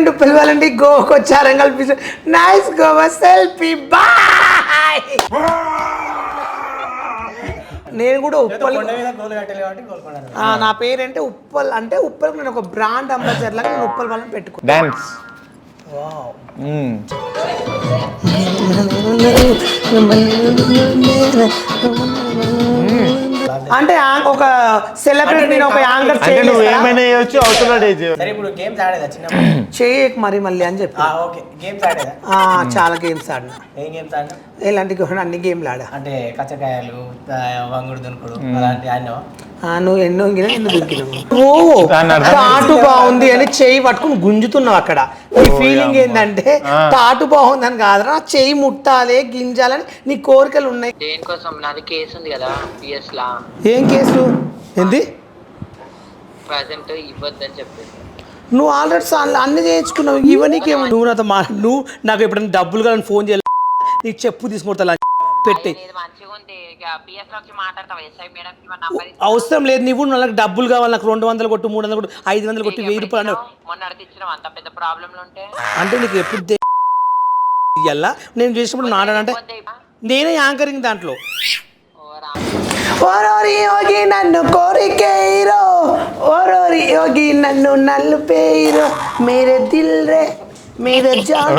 Friend Uppal వాళ్ళండి గోవాకి వచ్చారని కల్పిస్తు నైస్ గోవా సెల్ఫీ బాయ్. నేను కూడా ఉప్పల్ నా పేరంటే ఉప్పల్ అంటే ఉప్పల్ నేను ఒక బ్రాండ్ అంబాసిడర్ లాగా నేను ఉప్పల్ వాళ్ళని పెట్టుకున్నాను. అంటే ఒక సెలబ్రిటీ ఒక యాంకర్ చేయకు మరి మళ్ళీ అని చెప్పి చాలా గేమ్స్ ఆడినా. ఎలాంటి అన్ని గేమ్లు ఆడా అంటే కచ్చకాయలు వంగుడు దునుకుడు అలాంటి ఆడినావా? నువ్వు ఎన్నో తాటు బాగుంది అని చెయ్యి పట్టుకుని గుంజుతున్నావు అక్కడ. నీ ఫీలింగ్ ఏంటంటే తాటు బాగుంది అని కాదురా, చెయ్యి ముట్టాలి గింజాలని నీ కోరికలు ఉన్నాయి. దేనికోసం? నాది కేసు ఉంది కదా పిఎస్ లా. ఏం కేసు? ఏంది? ప్రజెంట్ ఇవ్వద్దని చెప్పేసి. నువ్వు ఆల్రెడీ అన్ని చేయించుకున్నావు. ఇవన్నీకేమో నువ్వు నాతో నువ్వు నాకు ఎప్పుడైనా డబ్బులు కావాలని ఫోన్ చేయాలి, నీకు చెప్పు తీసుకుంటా పెట్టి. అవసరం లేదు, నువ్వు నాకు డబ్బులు కావాలి, నాకు 200 కొట్టు 300 కొట్టు 500 కొట్టు 1000 రూపాయలు అంటే నీకు ఎప్పుడు ఇయ్యాలా? నేను చేసినప్పుడు నాడంటే నేనే యాంకరింగ్ దాంట్లో. ఓరోరి యోగి నన్ను కోరికేరో, ఓరోరి యోగి నన్ను నల్లు పేరో, మేరే దిల్ రే మేరే జాన్.